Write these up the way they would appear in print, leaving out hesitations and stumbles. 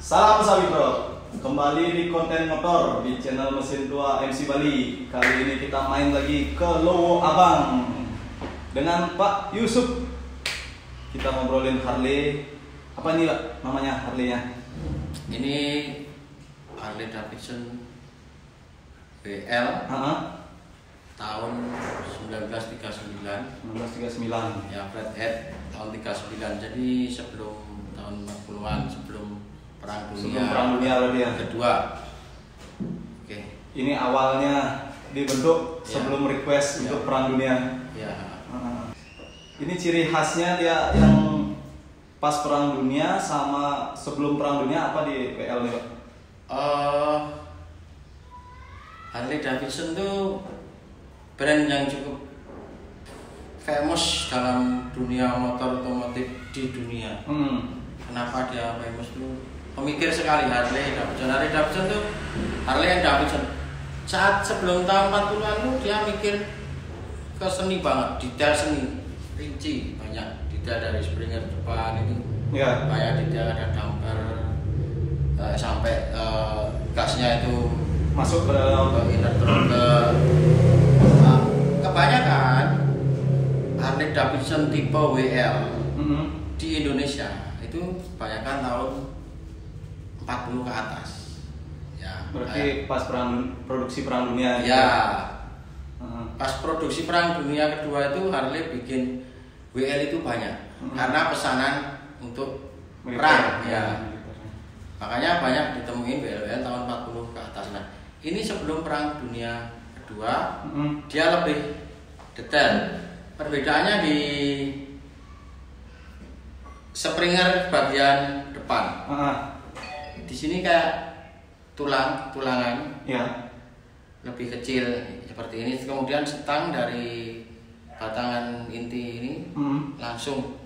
Salam Sabi Bro, kembali di konten motor di channel Mesin Tua MC Bali. Kali ini kita main lagi ke Lowo Abang dengan Pak Yusuf. Kita ngobrolin Harley. Apa nih Pak namanya Harley-nya? Ini Harley Davidson BL tahun 1939. 1939. Ya, flathead tahun 39. Jadi sebelum tahun 40-an, sebelum Perang Dunia Kedua. Oke. Ini awalnya dibentuk sebelum request untuk Perang Dunia. Ya. Ini ciri khasnya dia yang pas Perang Dunia sama sebelum Perang Dunia apa di PL nih Pak? Harley Davidson tuh brand yang cukup famous dalam dunia motor otomotif di dunia. Kenapa dia famous tuh? Pemikir sekali Harley Davidson. Harley Davidson tuh Harley Davidson. Saat sebelum tahun 40-an tuh dia mikir ke seni banget, detail seni, rinci banyak, detail dari Springer depan ini. Ya. Banyak detail, ada damper sampai gasnya itu Masuk ke dalam inner throttle. Kebanyakan Harley Davidson tipe WL di Indonesia itu kebanyakan tahun 40 ke atas. Ya, berarti pas produksi Perang Dunia. Ya. Pas produksi Perang Dunia Kedua itu Harley bikin WL itu banyak karena pesanan untuk perang. Ya. Makanya banyak ditemuin WL tahun 40 ke atas. Nah, ini sebelum Perang Dunia Kedua, dia lebih detail. Perbedaannya di Springer bagian depan. Di sini kayak tulangan, ya, lebih kecil seperti ini. Kemudian setang dari batangan inti ini langsung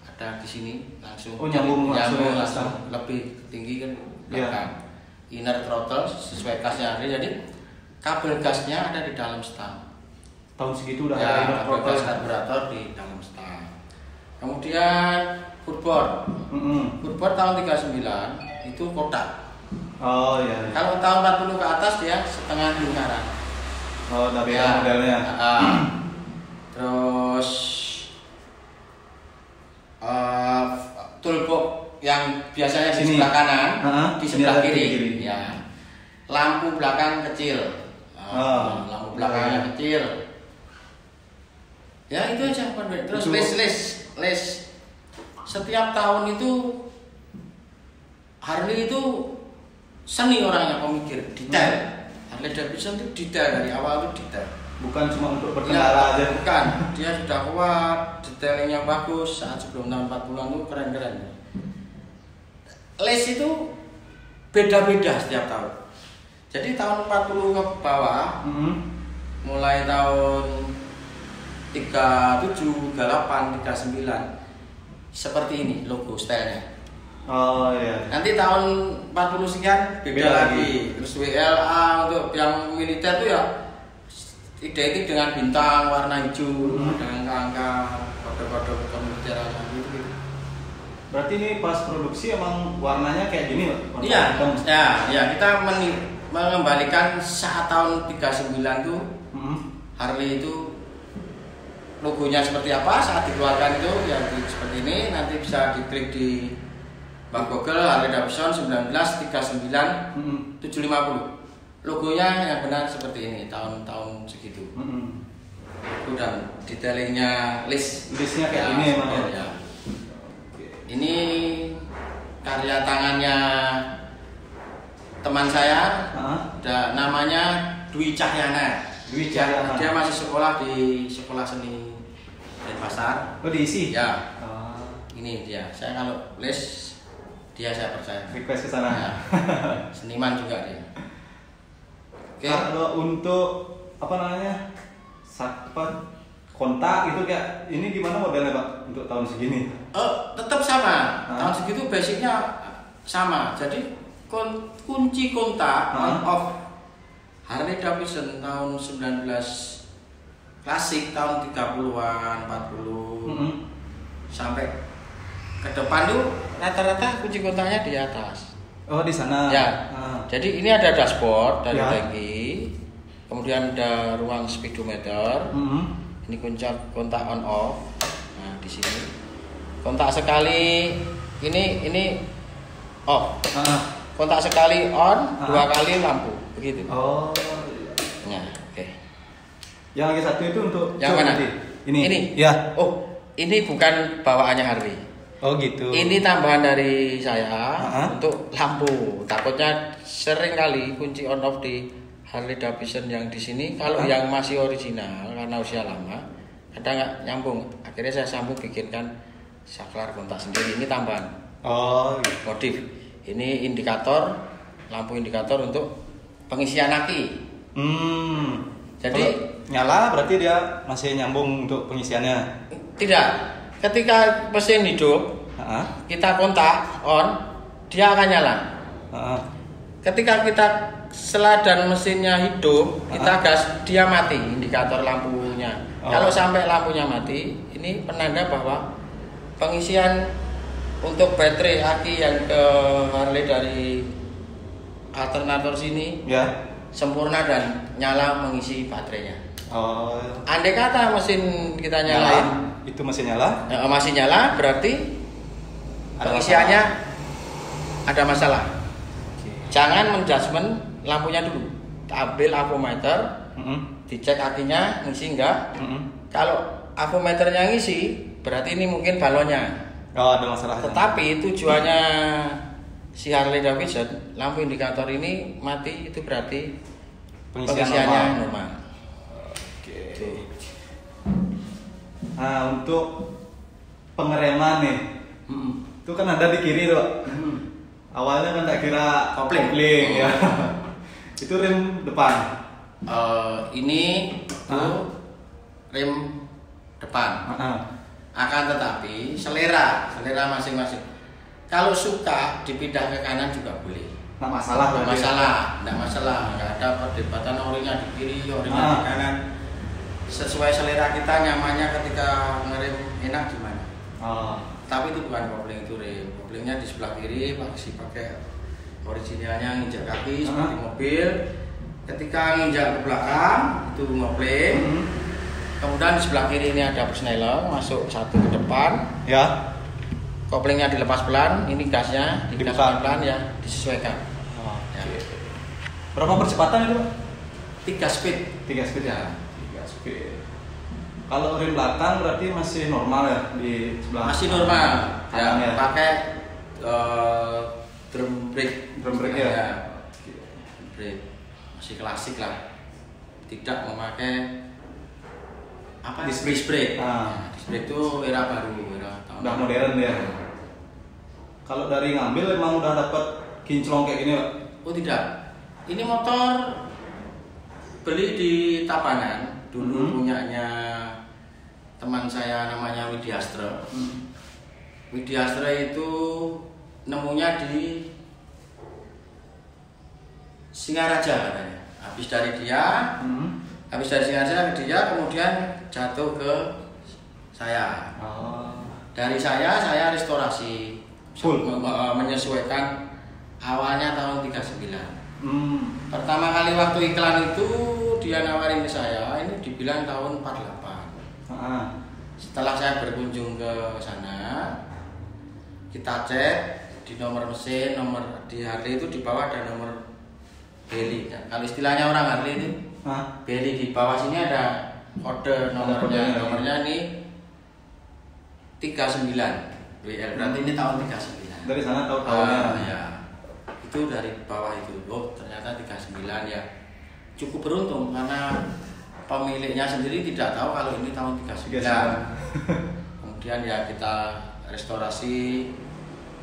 ada di sini, langsung nyambung lebih tinggi kan belakang. Inner throttle sesuai gasnya. Jadi kabel gasnya ada di dalam stang. Tahun segitu udah Ya, ada inner kabel gas throttle. karburator di dalam stang. Kemudian footboard. Footboard tahun 39 itu kotak. Oh iya. Kalau tahun 40 ke atas dia setengah lingkaran. Oh, udah beda modelnya. Terus toolbox yang biasanya di sebelah kanan, di sebelah kiri. Ya. Lampu belakang kecil. Lampu belakangnya kecil. Ya itu aja. Terus list. Setiap tahun itu Harley itu seni orangnya, pemikir, detail. Harley Davidson itu detail dari awal itu detail. Bukan cuma untuk berkendara aja. Bukan, dia sudah kuat, detailnya bagus. Saat sebelum tahun 40-an itu keren-keren. Les itu beda-beda setiap tahun. Jadi tahun 40 ke bawah, mulai tahun 37, 38, 39 seperti ini logo stylenya. Oh iya. Nanti tahun 40 sekian beda lagi. Terus WLA untuk yang militer tuh ya identik dengan bintang warna hijau, dengan angka-angka, kode-kode pemiliteran gitu. Berarti ini pas produksi emang warnanya kayak gini, Pak? Ya, kita mengembalikan saat tahun 39 tuh Harley itu logonya seperti apa saat dikeluarkan itu ya seperti ini. Nanti bisa diklik di Bang Google Harley Davidson 1939 750. Logonya yang benar seperti ini tahun-tahun segitu. Itu dan detailingnya listnya kayak ini emang. Ya. Ini karya tangannya teman saya, namanya Dwi Cahyana. Dia masih sekolah di sekolah seni Denpasar. Oh, diisi? Ya. Ini dia. Saya kalau les dia saya percaya. Request ke sana. Ya. Seniman juga dia. Oke. Kalau untuk apa namanya? Kontak itu kayak ini gimana modelnya Pak untuk tahun segini? Tetap sama. Tahun segitu basicnya sama. Jadi kunci kontak on off Harley Davidson tahun 19 klasik tahun 30-an, 40 sampai ke depan tuh rata-rata kunci kontaknya di atas. Oh, di sana. Ya. Jadi ini ada dashboard dari tangki. Kemudian ada ruang speedometer. Ini kontak on off. Nah, di sini. Kontak sekali ini off. Kontak sekali on, 2 kali lampu. Begitu. Oh. Nah, oke. Yang lagi satu itu untuk yang mana? Ini. Ya. Oh, ini bukan bawaannya Harley. Oh gitu. Ini tambahan dari saya untuk lampu. Takutnya sering kali kunci on off di Harley Davidson yang di sini. Kalau yang masih original karena usia lama, kadang nggak nyambung. Akhirnya saya sambung bikinkan saklar kontak sendiri. Ini tambahan. Oh. Gitu. Modif. Ini indikator, lampu indikator untuk pengisian aki. Jadi nyala berarti dia masih nyambung untuk pengisiannya. Tidak. Ketika mesin hidup, kita kontak on, dia akan nyala. Ketika kita seladan mesinnya hidup, kita gas, dia mati indikator lampunya. Kalau sampai lampunya mati, ini penanda bahwa pengisian untuk baterai aki yang ke Harley dari alternator sini sempurna dan nyala mengisi baterainya. Andai kata mesin kita nyalain, itu masih nyala? Masih nyala, berarti pengisiannya ada masalah. Jangan menjudgment lampunya dulu. Ambil avometer, dicek akinya ngisi enggak. Kalau avometernya ngisi, berarti ini mungkin balonnya. Ada masalah. Tetapi tujuannya si Harley Davidson, lampu indikator ini mati, itu berarti pengisiannya normal. Nah, untuk pengereman nih, itu kan ada di kiri tuh. Awalnya kan tak kira kopling ya. Itu rem depan. Ini tuh rem depan. Akan tetapi selera masing-masing. Kalau suka dipindah ke kanan juga boleh. Nggak masalah. Nggak masalah. Nggak ada perdebatan orinya di kiri, orinya di kanan. Sesuai selera kita, nyamannya ketika ngerem enak gimana. Tapi itu bukan kopling, itu rem. Koplingnya di sebelah kiri, masih pakai originalnya nginjak kaki seperti mobil. Ketika nginjak ke belakang itu kopling. Kemudian di sebelah kiri ini ada persneller, masuk satu ke depan. Ya. Koplingnya dilepas pelan, ini gasnya dilepas pelan ya, disesuaikan. Berapa percepatan itu? 3 speed. 3 speed ya. Kalau rem belakang berarti masih normal ya di sebelah. Masih normal. Ya. Pakai drum brake ya. Brake masih klasik lah. Tidak memakai disc brake. Disc brake itu era baru, tahun udah modern ya. Kalau dari ngambil emang udah dapat kinclong kayak gini, Pak? Oh tidak. Ini motor beli di Tabanan. Dulu punyanya teman saya namanya Widiastra. Widiastra itu nemunya di Singaraja katanya. Habis dari Singaraja ke dia, kemudian jatuh ke saya. Dari saya restorasi full, menyesuaikan awalnya tahun 39. Pertama kali waktu iklan itu dia nawarin ke saya, ini dibilang tahun 48. Setelah saya berkunjung ke sana, kita cek di nomor mesin, nomor di Harley itu di bawah ada nomor beli. Kalau istilahnya orang Harley itu beli, di bawah sini ada kode nomornya. Nomornya ini 39 WL, berarti ini tahun 39. Dari sana tahu tahunnya. Ya. Itu dari bawah itu. Oh, ternyata 39 ya. Cukup beruntung karena pemiliknya sendiri tidak tahu kalau ini tahun 39. Kemudian ya kita restorasi,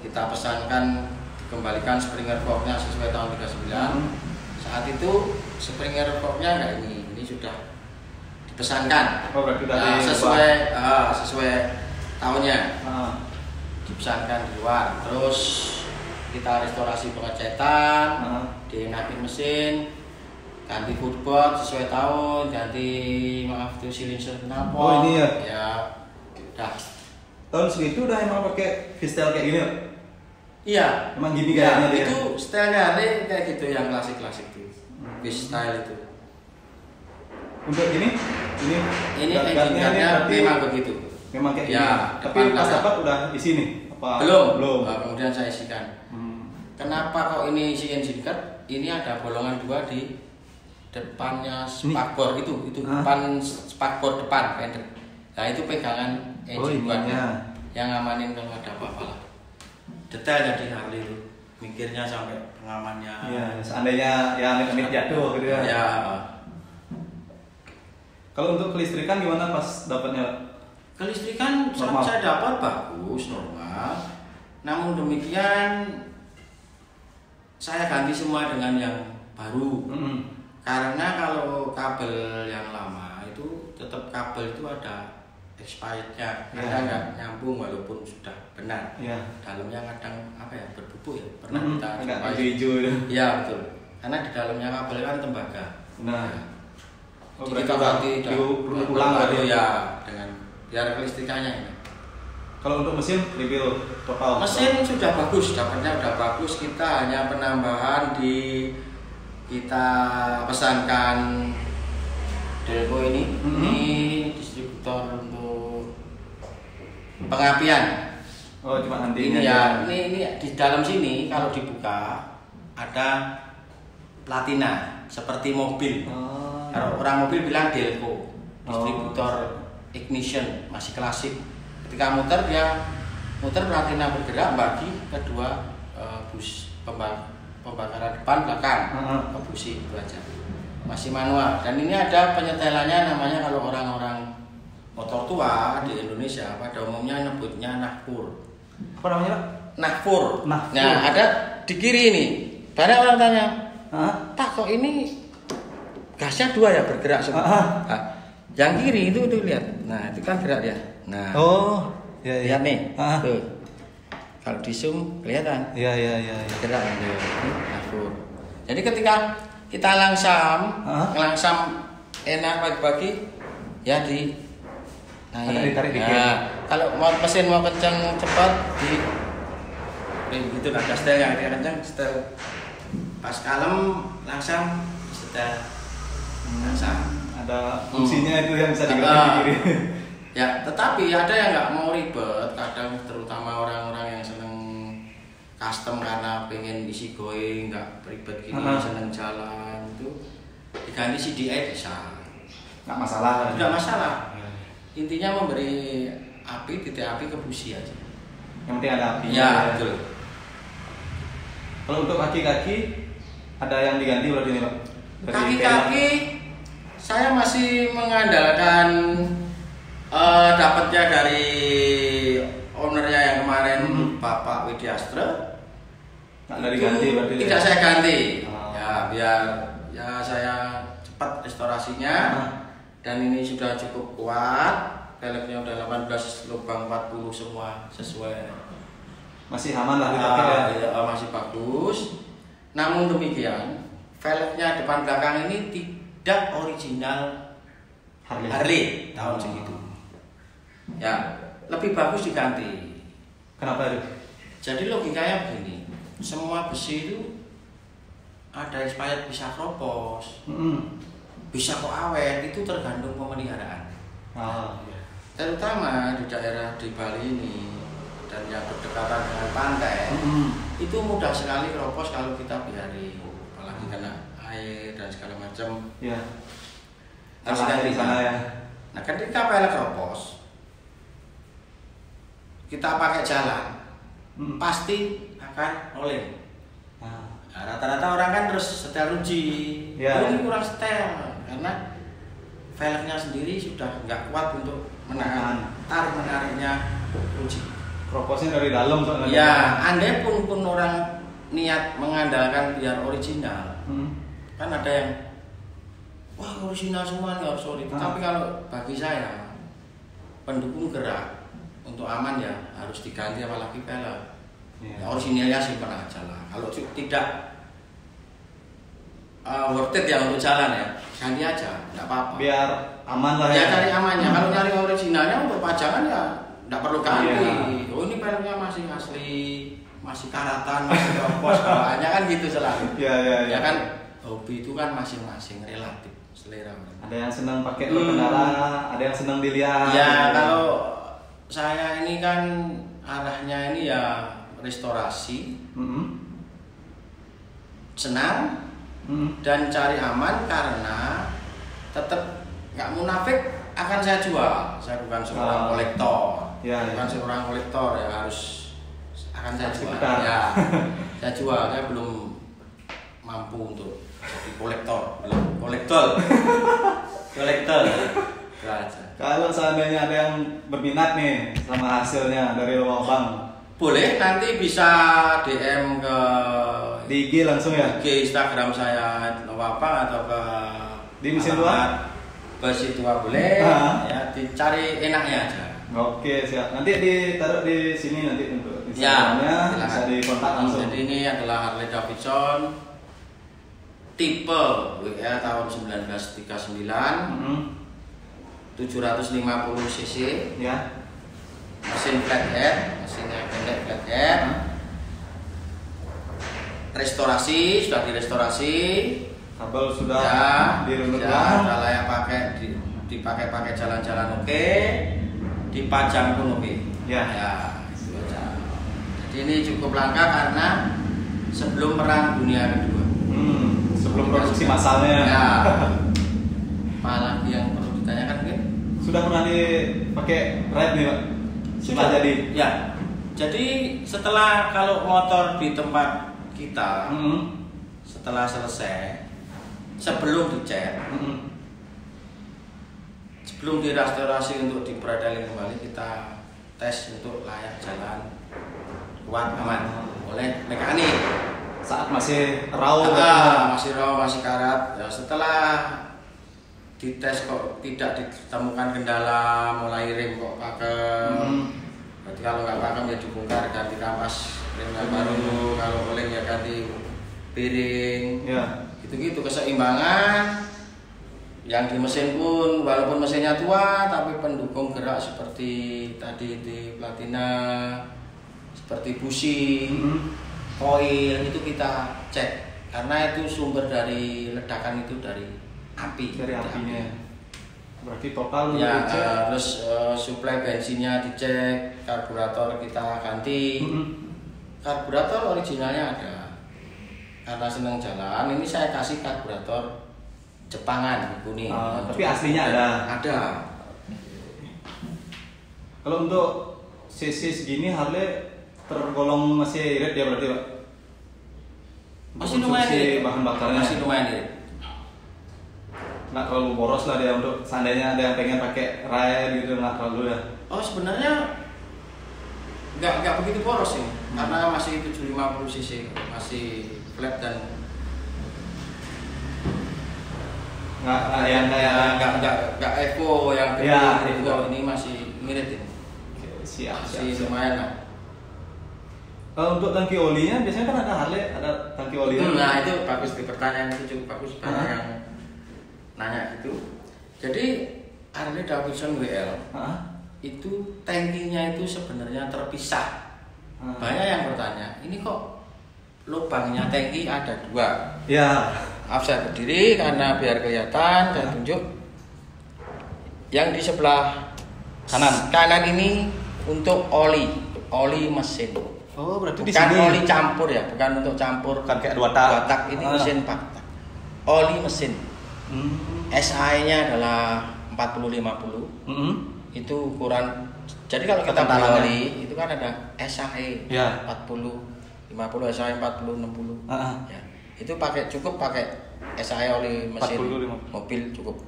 kita pesankan dikembalikan Springer forknya sesuai tahun 39. Saat itu Springer forknya enggak ini sudah dipesankan. Oh, berarti dari sesuai tahunnya. Dipesankan di luar. Terus kita restorasi pengecetan, dienakin mesin, ganti footboard sesuai tahun, ganti silinder knalpot. Oh ini ya? Ya, udah. Tahun segitu udah emang pakai Vistel kayak gini? Iya. Emang gini kayaknya dia. Itu stylenya Harley kayak gitu yang klasik-klasik itu. Fish style itu. Untuk ini engine guardnya memang begitu. Memang kayak ya, gini. Tapi pas dapat udah isi nih. Apa? Belum. Kemudian saya isikan. Kenapa kok ini isi engine guard? Ini ada bolongan 2 di depannya spakbor itu depan spakbor depan fender. Nah itu pegangan engine guardnya yang ngamanin kalau ada apa-apa lah. Detail jadi Harley itu mikirnya sampai pengamannya. Iya, seandainya ya amit-amit jatuh gitu ya. Ya. Kalau untuk kelistrikan gimana pas dapatnya? Kelistrikan saya dapat bagus, normal. Namun demikian saya ganti semua dengan yang baru. Karena kalau kabel yang lama itu tetap kabel itu ada expirednya, karena nggak nyambung walaupun sudah benar. Dalamnya kadang berbubuk ya. Pernah kita agak hijau-hijau. Iya betul. Karena di dalamnya kabel kan tembaga. Jadi kita ganti ulang baru ya dengan biar kelistrikannya ini. Kalau untuk mesin rebuild total. Mesin sudah bagus, dapatnya sudah bagus. Kita hanya penambahan kita pesankan Delco ini. Ini distributor untuk pengapian. Oh, cuma nanti ini ya. Ini di dalam sini kalau dibuka ada platina seperti mobil. Kalau orang mobil bilang Delco, distributor ignition masih klasik. Ketika muter platina bergerak bagi kedua bus pembakaran depan belakang ke busi itu aja. Masih manual dan ini ada penyetelannya namanya kalau orang-orang motor tua di Indonesia pada umumnya nyebutnya nakfur. Apa namanya? Nakfur. Nah, ada di kiri ini. Banyak orang tanya, "Pak, kok ini gasnya 2 ya bergerak semua?" Yang kiri itu lihat. Nah, itu kan gerak dia. Nah. Lihat nih. Tuh. Kalau di zoom kelihatan. Iya. Gerak ini nakfur. Jadi ketika kita langsam enak pagi-pagi ya ditarik dikit. Kalau mesin mau kencang cepat gitu ada setel yang kencang setel. Pas kalem langsam setel. Langsam. Ada fungsinya itu yang bisa digerak di kiri. Ya, tetapi ada yang nggak mau ribet, kadang terutama orang-orang yang seneng custom karena pengen isi going, nggak ribet gini, seneng jalan itu diganti CDI bisa. Nggak masalah. Tidak masalah. Intinya memberi titik api ke busi aja. Yang penting ada apinya. Ya, betul. Kalau untuk kaki-kaki ada yang diganti berarti ini Pak? Kaki-kaki saya masih mengandalkan dapatnya dari ownernya yang kemarin Bapak Widiastra. Nggak ada diganti berarti? Tidak saya ganti. Ya biar saya cepat restorasinya. Dan ini sudah cukup kuat. Velgnya udah 18 lubang 40 semua sesuai. Masih aman lah dipakai ya? Masih bagus. Namun demikian, velgnya depan belakang ini tidak original Harley tahun segitu. Ya, lebih bagus diganti. Kenapa itu? Jadi logikanya begini, semua besi itu ada expired bisa kropos, bisa kok awet, itu tergantung pemeliharaan. Terutama di daerah di Bali ini dan yang berdekatan dengan pantai, itu mudah sekali kropos kalau kita biarin, apalagi kena air dan segala macam. Ya. Harus ganti sana ya. Nah, ketika velg kropos, kita pakai jalan, pasti akan oleng. Nah, rata-rata orang kan terus setel ruji, ini kurang setel karena velgnya sendiri sudah nggak kuat untuk menahan tarik-menariknya ruji. Kroposnya dari dalam soalnya. Ya, andai pun orang niat mengandalkan biar original, kan ada yang wah original semua nih harus ori. Tapi kalau bagi saya pendukung gerak untuk aman ya harus diganti apalagi velg. Originalnya simpan aja lah. Kalau tidak worth it ya untuk jalan ya ganti aja, nggak apa-apa. Biar aman lah ya. Cari amannya. Kalau nyari originalnya untuk pajangan ya nggak perlu ganti. Oh ini velgnya masih asli masih karatan, masih kompos, bawaannya kan gitu selalu. Ya. Ya kan hobi itu kan masing-masing relatif selera. Ada yang senang pakai berkendara, ada yang senang dilihat. Ya kalau saya ini kan arahnya ini ya restorasi, senang dan cari aman karena tetap nggak munafik akan saya jual. Saya bukan seorang kolektor, bukan seorang kolektor ya harus akan saya jual. Ya, saya jual. Saya belum mampu untuk jadi kolektor, belum kolektor. Kalau seandainya ada yang berminat nih sama hasilnya dari Lowo Abang, boleh nanti bisa DM ke di IG langsung ya? Ke Instagram saya Lowo Abang atau ke di Mesin Tua? Mesin Tua boleh, ya dicari enaknya aja. Oke siap. Nanti ditaruh di sini nanti untuk Instagramnya, bisa dikontak langsung. Jadi ini adalah Harley Davidson tipe WL tahun 1939, 750 cc, ya. Mesin flathead, mesinnya pendek flathead, restorasi sudah direstorasi, kabel sudah dirundut ulang, layak pakai, dipakai jalan-jalan oke, dipajang pun oke. Ya, itu aja. Jadi ini cukup langka karena sebelum Perang Dunia Kedua. Sebelum produksi massalnya. Ya. Apalagi yang perlu ditanyakan mungkin? Sudah pernah dipakai ride nih Pak? Sudah jadi? Ya. Jadi setelah kalau motor di tempat kita setelah selesai, sebelum dicat, sebelum direstorasi untuk diperadalin kembali, kita tes untuk layak jalan, kuat, aman oleh mekanik. Saat masih raw, masih karat. Ya, setelah dites kok tidak ditemukan kendala, mulai rem kok pakem. Berarti kalau nggak pakem ya dibongkar, ganti kampas rem yang baru. Kalau oleng ya ganti piring. Ya. Gitu-gitu keseimbangan. Yang di mesin pun walaupun mesinnya tua tapi pendukung gerak seperti tadi di Platina, seperti busi, koil itu kita cek karena itu sumber dari ledakan itu dari api. Dari apinya. Berarti total ya dicek. Terus suplai bensinnya dicek, karburator kita ganti. Karburator originalnya ada. Karena senang jalan, ini saya kasih karburator Jepangan kuning. Tapi aslinya ada. Ada. Kalau untuk cc segini Harley tergolong masih irit ya berarti Pak? Masih lumayan irit. Bahan bakarnya masih lumayan irit. Nggak terlalu boros lah dia untuk seandainya ada yang pengen pakai ride gitu, nggak terlalu ya? Oh sebenarnya nggak begitu boros ini, karena masih 750 cc, masih flat dan nggak Evo yang gede gitu. Ini masih mirip ini. Siap. Lumayan lah. Kalau untuk tangki olinya biasanya kan ada Harley, ada tangki olinya. Nah itu bagus, di pertanyaan itu cukup bagus karena yang nanya gitu. Jadi Harley Davidson WL itu tangkinya itu sebenarnya terpisah. Banyak yang bertanya, ini kok lubangnya tangki ada dua? Ya. Maaf saya berdiri karena biar kelihatan dan tunjuk. Yang di sebelah kanan ini untuk oli mesin. Oh, berarti bukan di sini oli campur ya, bukan untuk campur. Bukan kayak dua tak. Ini mesin 4 tak. Oli mesin. SI-nya adalah 40-50. Itu ukuran. Jadi kalau kita beli oli itu kan ada SI 40, 50, SI 40, 60. Ya. Itu cukup pakai SI oli mesin 40, mobil cukup.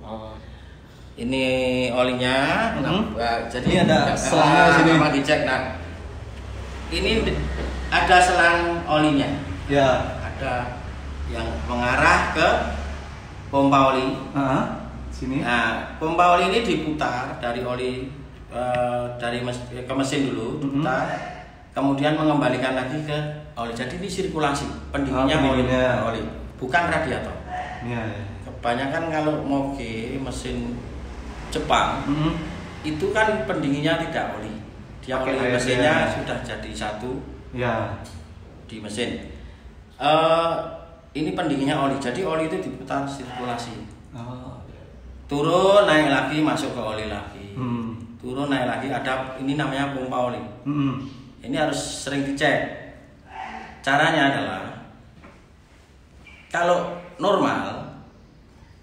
Ini olinya. Jadi ini ada selangnya sini. Memang dicek. Nah, ini ada selang olinya. Ya. Ada yang mengarah ke pompa oli. Sini. Nah, pompa oli ini diputar dari oli ke mesin dulu, diputar, kemudian mengembalikan lagi ke oli. Jadi ini sirkulasi, pendinginnya oli, bukan radiator. Ya. Kebanyakan kalau moge mesin Jepang itu kan pendinginnya tidak oli, dia oli mesinnya sudah jadi satu. Ya. di mesin. Ini pendinginnya oli, jadi oli itu diputar sirkulasi. Turun naik lagi, masuk ke oli lagi. Turun naik lagi, ada ini namanya pompa oli. Ini harus sering dicek. Caranya adalah kalau normal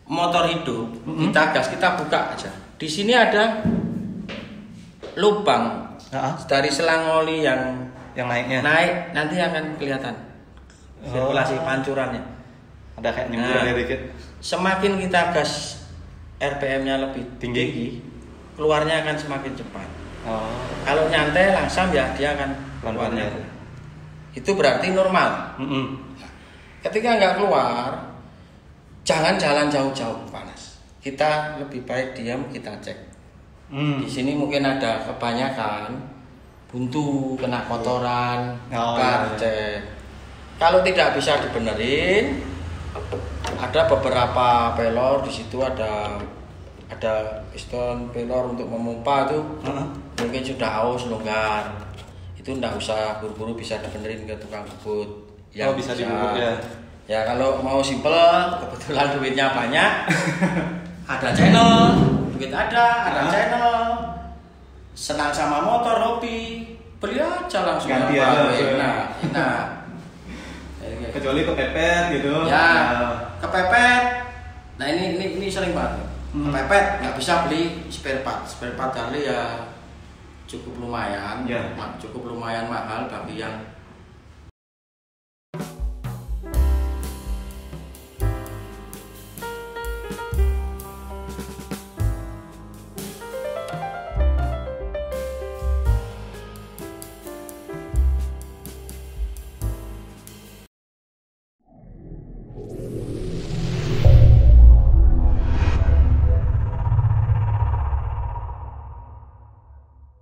motor hidup, kita gas, kita buka aja. Di sini ada lubang dari selang oli yang naiknya. Naik nanti akan kelihatan sirkulasi pancurannya. Ada kayak nyembur dikit. Semakin kita gas RPM-nya lebih tinggi, keluarnya akan semakin cepat. Kalau nyantai langsam ya dia akan keluarnya. Itu berarti normal. Ketika nggak keluar, jangan jalan jauh-jauh panas. Kita lebih baik diam, kita cek. Di sini mungkin ada kebanyakan buntu, kena kotoran, cek. Kalau tidak bisa dibenerin, ada beberapa pelor di situ, ada piston pelor untuk memompa itu mungkin sudah haus, longgar. Itu nggak usah buru-buru, bisa dibenerin ke tukang kebut. Yang bisa dibubut ya. Ya kalau mau simple, kebetulan duitnya banyak, ada channel, duit ada channel, senang sama motor, hobi, beli aja langsung. Ganti aja. Enak. Kecuali kepepet gitu. Ya, kepepet. Nah ini sering banget. Kepepet nggak bisa beli spare part Harley ya cukup lumayan, cukup lumayan mahal bagi yang